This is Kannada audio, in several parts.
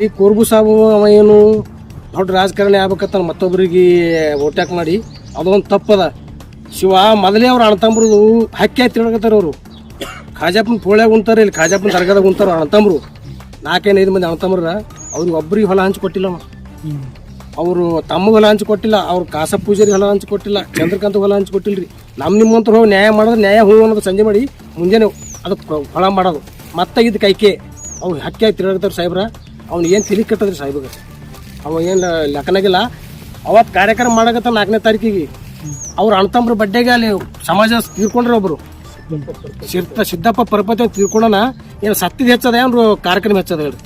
ಈ ಕೋರ್ಬು ಸಾಬು ಅವ ಏನು ದೊಡ್ಡ ರಾಜಕಾರಣಿ ಆಗ್ಬೇಕಂತ ಮತ್ತೊಬ್ಬರಿಗೆ ಓಟ್ಯಾಕ್ ಮಾಡಿ ಅದೊಂದು ತಪ್ಪದ. ಶಿವ ಮೊದಲೇ ಅವ್ರು ಅಣ್ಣತಂಬ್ರದು ಹಕ್ಕಿ ಆಯ್ತು ತಿಳ್ಕೊತಾರ ಅವರು. ಖಾಜಾಪನ ಪೋಳ್ಯಾಗ ಉಂತಾರೆ, ಇಲ್ಲಿ ಖಾಜಾಪನ ದರ್ಗಾದಾಗ ಉಂತಾರ ಅಣ್ಣತಂಬ್ರು. 4-5 ಮಂದಿ ಅಣ್ಣತಂಬ್ರ ಅವ್ರಿಗೆ ಒಬ್ರಿಗೆ ಹೊಲ ಹಂಚಿಕೊಟ್ಟಿಲ್ಲ. ಅವರು ತಮ್ಮಗೆ ಹೊಲ ಹಂಚಿಕೊಟ್ಟಿಲ್ಲ, ಅವ್ರು ಕಾಸ ಪೂಜಾರಿ ಹೊಲ ಹಂಚಿಕೊಟ್ಟಿಲ್ಲ, ಚಂದ್ರಕಾಂತ ಹೊಲ ಹಂಚಿಕೊಟ್ಟಿಲ್ರಿ. ನಿಮ್ಮಂತರು ಹೋಗಿ ನ್ಯಾಯ ಮಾಡಿದ್ರೆ ನ್ಯಾಯ ಹೂ ಅನ್ನೋದು ಸಂಜೆ ಮಾಡಿ ಮುಂಜಾನೆ ಅದಕ್ಕೆ ಹೊಲ ಮಾಡೋದು. ಮತ್ತೆ ಇದು ಕೈಕೆ ಅವ್ರು ಹಕ್ಕಿ ಆಗಿ ತಿರುಗಾಡ್ತಾರೆ ಸಾಹೇಬ್ರ. ಅವ್ನು ಏನು ತಿಳಿ ಕಟ್ಟದ್ರಿ ಸಾಹೇಬ್ಗೆ. ಅವ ಏನು ಲೆಕ್ಕನಾಗಿಲ್ಲ. ಅವತ್ತು ಕಾರ್ಯಕ್ರಮ ಮಾಡಕತ್ತ 4ನೇ ತಾರೀಕಿಗೆ ಅವ್ರ ಅಣ್ಣತಂಬ್ರ ಬಡ್ಡೆಗೆ ಅಲ್ಲಿ ಸಮಾಜ ತೀರ್ಕೊಂಡ್ರೆ ಒಬ್ರು ಸಿದ್ದಪ್ಪ ಪರಪತಿ ತೀರ್ಕೊಂಡನ. ಏನು ಸತ್ತಿದ ಹೆಚ್ಚದ ಏನ್ರು ಕಾರ್ಯಕ್ರಮ ಹೆಚ್ಚದ ಹೇಳ್ರಿ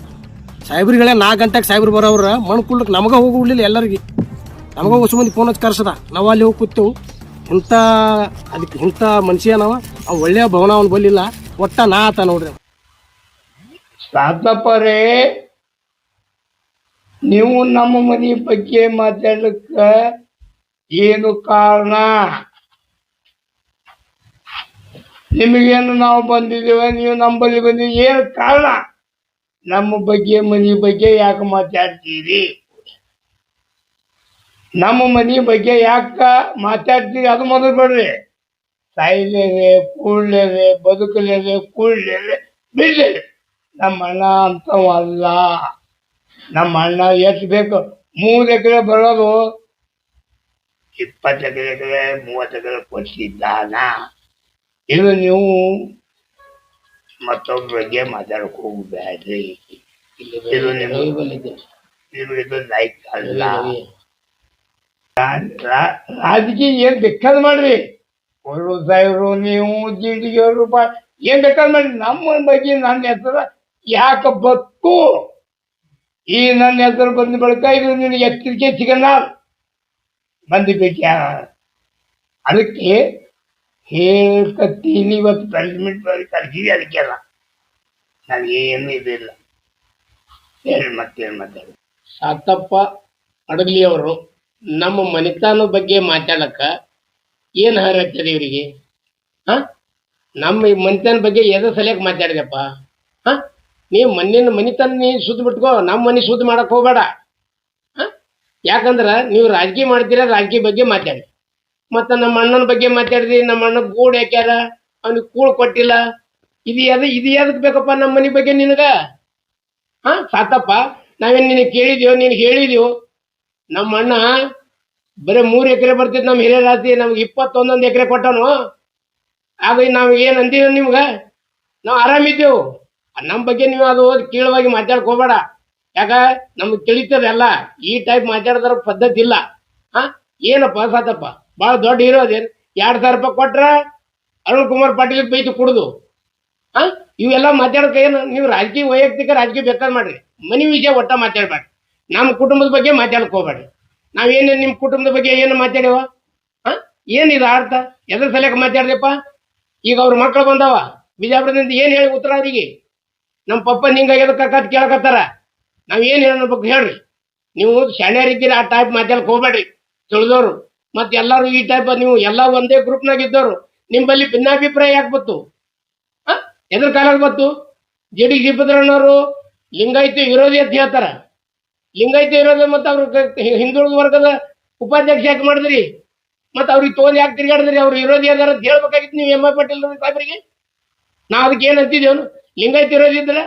ಸಾಹೇಬ್ರಿಗಳೇ. 4 ಗಂಟೆಗೆ ಸಾಹೇಬ್ರು ಬರೋವ್ರ ಮಣ್ಣು ಕುಳ್ಳಕ್ಕೆ ನಮಗೆ ಹೋಗಿ ಉಳ್ಳಿಲ್ಲ. ಎಲ್ಲರಿಗೆ ನಮಗೆ ಹೊಸ ಮಂದಿ ಫೋನ್ ಹಚ್ಚಿ ಕರ್ಸದ. ನಾವು ಅಲ್ಲಿ ಹೋಗಿ ಕೂತೆವು. ಇಂಥ ಮನುಷ್ಯ ನಾವು ಅವ್ ಒಳ್ಳೆಯ ಭವನ ಅವ್ನು ಬಲ್ಲಿಲ್ಲ. ಒಟ್ಟ ನಾ ಆತ ನೋಡ್ರಿ. ಸಾತಪ್ಪರೇ, ನೀವು ನಮ್ಮ ಮನೆ ಬಗ್ಗೆ ಮಾತಾಡಕ್ಕ ಏನು ಕಾರಣ? ನಿಮಗೇನು ನಾವು ಬಂದಿದ್ದೇವೆ, ನೀವು ನಂಬಲ್ಲಿ ಬಂದಿದ್ದೀವಿ, ಏನು ಕಾರಣ? ನಮ್ಮ ಬಗ್ಗೆ ಮನೆ ಬಗ್ಗೆ ಯಾಕೆ ಮಾತಾಡ್ತೀರಿ? ನಮ್ಮ ಮನೆ ಬಗ್ಗೆ ಯಾಕೆ ಮಾತಾಡ್ತೀರಿ ಅದು ಮೊದಲು ಬಿಡ್ರಿ. ಸಾಯ್ಲೇರೆ ಕೂಡ್ಲೇರೆ ಬದುಕಲೇರೆ ಕೂಡ್ಲೇರೆ ಬಿಡ್ಲಿ. ನಮ್ಮ ಅಣ್ಣ ಅಂತವಲ್ಲ. ನಮ್ಮ ಅಣ್ಣ ಎಷ್ಟು ಬೇಕು 3 ಎಕರೆ ಬರೋದು 20 ಎಕರೆ 30 ಎಕರೆ ಕೊಡ್ತಿದ್ದಾನ. ಇದು ನೀವು ಮತ್ತೊಬ್ಬ ಬಗ್ಗೆ ಮಾತಾಡಕ್ ಹೋಗ್ಬೇಡ್ರಿ. ಇದು ನಿಮಗೆ ಲೈಕ್ ಅಲ್ಲ. ರಾಜಕೀಯ ಏನ್ ಬೇಕಾದ್ ಮಾಡ್ರಿ. 1,000 ನೀವು ಜಿಂಡಿಗೆಯವರು ಏನ್ ಬೇಕಾದ್ ಮಾಡ್ರಿ. ನಮ್ಮ ಬಗ್ಗೆ ನನ್ನ ಹೆಸರು ಯಾಕೆ ಬತ್ತು? ಈ ನನ್ನ ಹೆಸರು ಬಂದ ಬಳಿಕ ಇದು ನಿನಗೆ ಎಚ್ಚರಿಕೆ ಸಿಗಲ್ಲ. ಬಂದಿಬೇಕು ಅದಕ್ಕೆ ಹೇಳ್ಕತ್ತೀನಿ. ಇವತ್ತು ಪ್ರೆಸ್ ಮೀಟ್ ಮಾಡಿ ಕರ್ಸಿದೆ. ಅದಕ್ಕೆಲ್ಲ ನನಗೇನು ಇದಿಲ್ಲ. ಹೇಳಿ ಮತ್ತೇನು ಮಾತಾಡಿ. ಸಾತಪ್ಪ ಅಡಗಲಿ ಅವರು ನಮ್ಮ ಮನೆತನ ಬಗ್ಗೆ ಮಾತಾಡಕ್ಕ ಏನು ಹರಗ್ತದೆ ಇವರಿಗೆ? ನಮ್ಮ ಮನೆತನ ಬಗ್ಗೆ ಎದ ಸಲಕ್ಕೆ ಮಾತಾಡಿದಪ್ಪ? ನೀವು ಮನೆತನ ನೀ ಸುದ್ದಿ ಬಿಟ್ಕೋ, ನಮ್ಮ ಮನೆ ಸುದ್ದಿ ಮಾಡಕ್ ಹೋಗ್ಬೇಡ. ಯಾಕಂದ್ರೆ ನೀವು ರಾಜಕೀಯ ಮಾಡ್ತೀರ, ರಾಜಕೀಯ ಬಗ್ಗೆ ಮಾತಾಡಿ. ಮತ್ತು ನಮ್ಮ ಅಣ್ಣನ ಬಗ್ಗೆ ಮಾತಾಡಿದ್ರಿ. ನಮ್ಮ ಅಣ್ಣ ಗೂಡು ಹಾಕ್ಯಾರ, ಅವ್ನಿಗೆ ಕೂಳು ಕೊಟ್ಟಿಲ್ಲ. ಇದು ಎದಕ್ಕೆ ಬೇಕಪ್ಪ ನಮ್ಮ ಮನೆ ಬಗ್ಗೆ ನಿನಗ? ಸಾತಪ್ಪ, ನಾವೇನು ನಿನಗೆ ಕೇಳಿದೀವೋ, ನಿನಗೆ ಹೇಳಿದೀವೋ? ನಮ್ಮ ಅಣ್ಣ ಬರೀ 3 ಎಕರೆ ಬರ್ತಿದ್ದು ನಮ್ಮ ಹಿರಿಯರ ಆಸ್ತಿ ನಮ್ಗೆ 21 ಎಕರೆ ಕೊಟ್ಟನು. ಆಗ ನಾವು ಏನು ಅಂತೀವಿ ನಿಮ್ಗೆ? ನಾವು ಆರಾಮಿದ್ದೆವು. ನಮ್ಮ ಬಗ್ಗೆ ನೀವು ಅದು ಕೀಳವಾಗಿ ಮಾತಾಡಕ್ ಹೋಗ್ಬೇಡ. ಯಾಕ ನಮ್ಗೆ ತಿಳಿತದೆಲ್ಲ. ಈ ಟೈಪ್ ಮಾತಾಡಿದ್ರ ಪದ್ಧತಿ ಇಲ್ಲ. ಏನಪ್ಪ ಸಾತಪ್ಪ, ಭಾಳ ದೊಡ್ಡ ಇರೋದೇನು? 2,000 ರೂಪಾಯಿ ಕೊಟ್ರ ಅರುಣ್ ಕುಮಾರ್ ಪಾಟೀಲ್ ಬೈತು ಕುಡ್ದು. ಇವೆಲ್ಲ ಮಾತಾಡೋಕೆ ಏನು? ನೀವು ರಾಜಕೀಯ ವೈಯಕ್ತಿಕ ರಾಜಕೀಯ ಬೇಕಾದ್ ಮಾಡ್ರಿ. ಮನೆ ವಿಷಯ ಒಟ್ಟ ಮಾತಾಡ್ಬೇಡ್ರಿ. ನಮ್ಮ ಕುಟುಂಬದ ಬಗ್ಗೆ ಮಾತಾಡಕ್ ಹೋಗ್ಬೇಡ್ರಿ. ನಾವೇನು ನಿಮ್ಮ ಕುಟುಂಬದ ಬಗ್ಗೆ ಏನು ಮಾತಾಡ್ಯವ? ಏನಿದು ಅರ್ಥ? ಎದ್ರ ಸಲಕ್ಕೆ ಮಾತಾಡ್ದಪ್ಪ? ಈಗ ಅವ್ರ ಮಕ್ಕಳು ಬಂದವ ಬಿಜಾಪುರದಿಂದ, ಏನು ಹೇಳಿ ಉತ್ತರ ಅವರಿಗೆ? ನಮ್ಮ ಪಪ್ಪ ನಿಂಗೆ ಎದಕ್ಕೆ ಕೇಳಕತ್ತಾರ. ನಾವು ಏನು ಹೇಳಬೇಕು ಹೇಳ್ರಿ? ನೀವು ಶಾಣ್ಯರಿದ್ದೀರಿ, ಆ ಟೈಪ್ ಮಾತಾಡಕ್ ಹೋಗ್ಬೇಡ್ರಿ. ತಿಳಿದವರು ಮತ್ತು ಎಲ್ಲರೂ ಈ ಟೈಪ್ ನೀವು ಎಲ್ಲ ಒಂದೇ ಗ್ರೂಪ್ನಾಗ ಇದ್ದವರು. ನಿಮ್ಮಲ್ಲಿ ಭಿನ್ನಾಭಿಪ್ರಾಯ ಯಾಕೆ ಬತ್ತು? ಎದ್ರ ಕಾಲಕ್ಕೆ ಬತ್ತು? ಜಿ ಸಿದ್ದರಾಮಯ್ಯನವರು ಲಿಂಗಾಯತ ವಿರೋಧಿ ಅಂತ ಹೇಳ್ತಾರ. ಲಿಂಗಾಯತ ವಿರೋಧಿ ಮತ್ತು ಅವ್ರ ಹಿಂದುಳಿದ ವರ್ಗದ ಉಪಾಧ್ಯಕ್ಷ ಯಾಕೆ ಮಾಡಿದ್ರಿ? ಮತ್ತು ಅವ್ರಿಗೆ ತೋಂದು ಯಾಕೆ ತಿರ್ಗಾಡಿದ್ರಿ? ಅವ್ರು ವಿರೋಧಿ ಅದಾರ ಅಂತ ಹೇಳ್ಬೇಕಾಗಿತ್ತು ನೀವು ಎಂ ಐ ಪಾಟೀಲ್ ಸಾಹೇಬರಿಗೆ. ನಾವು ಅದಕ್ಕೆ ಏನು ಅಂತಿದ್ದೇವನು? ಲಿಂಗಾಯತ ವಿರೋಧಿ ಇದ್ರ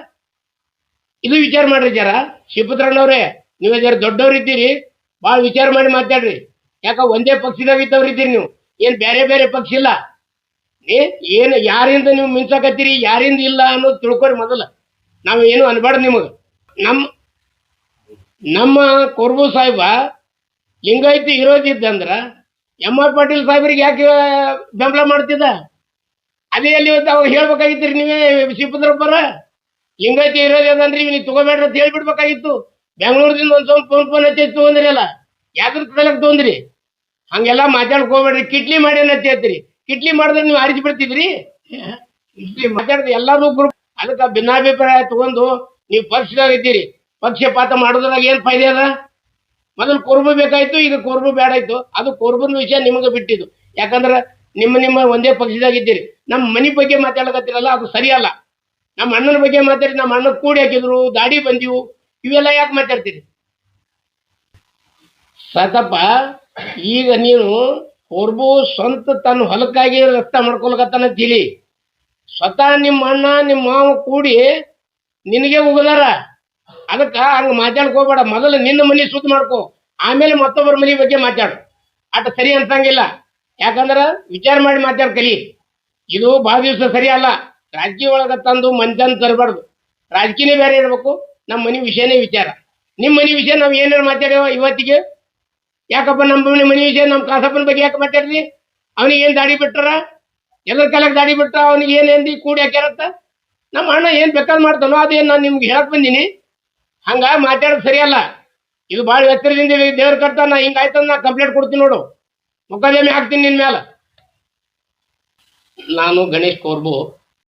ಇದು ವಿಚಾರ ಮಾಡ್ರಿ ಜರ. ಸಿದ್ದರಾಮಯ್ಯನವ್ರೇ, ನೀವು ಜರ ದೊಡ್ಡವ್ರು ಇದ್ದೀರಿ, ಭಾಳ ವಿಚಾರ ಮಾಡಿ ಮಾತಾಡ್ರಿ. ಯಾಕ ಒಂದೇ ಪಕ್ಷದಾಗ ಇದ್ದವ್ರು ಇದ್ದೀರಿ ನೀವು, ಏನು ಬೇರೆ ಬೇರೆ ಪಕ್ಷ ಇಲ್ಲ. ಏನು ಯಾರಿಂದ ನೀವು ಮಿಂಚಕತ್ತೀರಿ, ಯಾರಿಂದ ಇಲ್ಲ ಅನ್ನೋದು ತಿಳ್ಕೊರಿ ಮೊದಲ. ನಾವು ಏನು ಅನ್ಬಾರ್ದು ನಿಮಗೆ. ನಮ್ಮ ಕೊರ್ಬು ಸಾಹೇಬ ಲಿಂಗಾಯತಿ ವಿರೋಧಿ ಇದ್ದಂದ್ರ ಎಂ ಆರ್ ಪಾಟೀಲ್ ಸಾಹೇಬ್ರಿಗೆ ಯಾಕೆ ಬೆಂಬಲ ಮಾಡ್ತಿದ್ದ? ಅದೇ ಅಲ್ಲಿ ಅವ್ರು ಹೇಳ್ಬೇಕಾಗಿತ್ತು ನೀವೇ. ಸಿದ್ದರಾಮಯ್ಯರ ಲಿಂಗಾಯತಿ ವಿರೋಧಿ ಅದನ್ರಿ, ನೀವು ತಗೋಬೇಡ್ರಿ ಅಂತ ಹೇಳ್ಬಿಡ್ಬೇಕಾಗಿತ್ತು. ಬೆಂಗಳೂರಿಂದ ಒಂದು ಸ್ವಲ್ಪ ಫೋನ್ ಹಚ್ಚಿ ತೊಗೊಂಡ್ರಿ ಅಲ್ಲ, ಯಾವ್ದ್ರ ಸಲಕ್ಕೆ ತೊಗೊಂಡ್ರಿ? ಹಂಗೆಲ್ಲ ಮಾತಾಡಕ್ ಹೋಗ್ಬೇಡ್ರಿ. ಕಿಟ್ಲಿ ಮಾಡಿ ಅಂತ ಹೇಳ್ತೀರಿ. ಕಿಟ್ಲಿ ಮಾಡಿದ್ರೆ ನೀವು ಆರಿಸಿ ಬಿಡ್ತಿದ್ರಿ. ಕಿಟ್ಲಿ ಮಾತಾಡಿದ್ರೆ ಎಲ್ಲರೂ ಗ್ರೂಪ್. ಅದಕ್ಕೆ ಭಿನ್ನಾಭಿಪ್ರಾಯ ತಗೊಂಡು ನೀವು ಪಕ್ಷದಾಗ ಇದ್ದೀರಿ. ಪಕ್ಷಪಾತ ಮಾಡೋದ್ರಾಗ ಏನು ಫೈದೆ ಅದ? ಮೊದಲು ಕೊರ್ಬು ಬೇಕಾಯ್ತು, ಈಗ ಕೊರ್ಬು ಬೇಡಾಯ್ತು. ಅದು ಕೊರ್ಬನ ವಿಷಯ ನಿಮಗೆ ಬಿಟ್ಟಿದ್ದು. ಯಾಕಂದ್ರೆ ನಿಮ್ಮ ಒಂದೇ ಪಕ್ಷದಾಗಿದ್ದೀರಿ. ನಮ್ಮ ಮನೆ ಬಗ್ಗೆ ಮಾತಾಡಕತ್ತಿರಲ್ಲ, ಅದು ಸರಿಯಲ್ಲ. ನಮ್ಮ ಅಣ್ಣನ ಬಗ್ಗೆ ಮಾತಾಡಿ ನಮ್ಮ ಅಣ್ಣ ಕೂಡಿ ಹಾಕಿದ್ರು, ದಾಡಿ ಬಂದಿವು, ಇವೆಲ್ಲ ಯಾಕೆ ಮಾತಾಡ್ತೀರಿ ಸಾಕಪ್ಪ? ಈಗ ನೀನು ಹೊರಬು ಸ್ವಂತ ತನ್ನ ಹೊಲಕ್ಕಾಗಿ ರಸ್ತೆ ಮಾಡ್ಕೊಳಕತ್ತಾನ ತಿಳಿ. ಸ್ವತಃ ನಿಮ್ಮ ಅಣ್ಣ ನಿಮ್ಮ ಮಾವ ಕೂಡಿ ನಿನಗೆ ಉಗದಾರ. ಅದಕ್ಕೆ ಹಂಗೆ ಮಾತಾಡ್ಕೋಬೇಡ. ಮೊದಲು ನಿನ್ನ ಮನೆ ಸುದ್ದಿ ಮಾಡ್ಕೊ, ಆಮೇಲೆ ಮತ್ತೊಬ್ಬರ ಮನೆ ಬಗ್ಗೆ ಮಾತಾಡು. ಅಟ ಸರಿ ಅನ್ಸಂಗಿಲ್ಲ. ಯಾಕಂದ್ರೆ ವಿಚಾರ ಮಾಡಿ ಮಾತಾಡ್ ಕಲಿ. ಇದು ಭಾಳ ದಿವಸ ಸರಿ ಅಲ್ಲ. ರಾಜಕೀಯ ಒಳಗೆ ತಂದು ಮನುಷ್ಯನ ತರಬಾರ್ದು. ರಾಜಕೀಯನೇ ಬೇರೆ ಇರಬೇಕು, ನಮ್ಮ ಮನೆ ವಿಷಯನೇ ವಿಚಾರ. ನಿಮ್ಮ ಮನೆ ವಿಷಯ ನಾವು ಏನಾರು ಮಾತಾಡ್ಯವ ಇವತ್ತಿಗೆ? ಯಾಕಪ್ಪ ನಮ್ಮ ಮನೆ ವಿಷಯ ನಮ್ಮ ಕಾಸಪ್ಪನ ಬಗ್ಗೆ ಯಾಕೆ ಮಾತಾಡ್ರಿ? ಅವನಿಗೆ ಏನು ದಾಡಿ ಬಿಟ್ಟಾರ? ಎಲ್ಲರ ಕಾಲಕ್ಕೆ ದಾಡಿ ಬಿಟ್ಟ ಅವನಿಗೆ ಏನೇಂದು ಕೂಡಿ ಹಾಕ್ಯಾರತ್ತ? ನಮ್ಮ ಅಣ್ಣ ಏನು ಬೇಕಾದ್ ಮಾಡ್ತಾನೋ ಅದೇನು ನಾನು ನಿಮ್ಗೆ ಹೇಳಕ್ ಬಂದೀನಿ. ಹಂಗ ಮಾತಾಡೋದು ಸರಿಯಲ್ಲ. ಇದು ಭಾಳ ಎತ್ತರದಿಂದ ದೇವ್ರ ಕರ್ತ. ನಾ ಹಿಂಗಾಯ್ತಂದು ನಾ ಕಂಪ್ಲೇಂಟ್ ಕೊಡ್ತೀನಿ ನೋಡು, ಮೊಕದ್ದಮೆ ಹಾಕ್ತೀನಿ ನಿನ್ನ ಮೇಲೆ. ನಾನು ಗಣೇಶ್ ಕೋರ್ಬು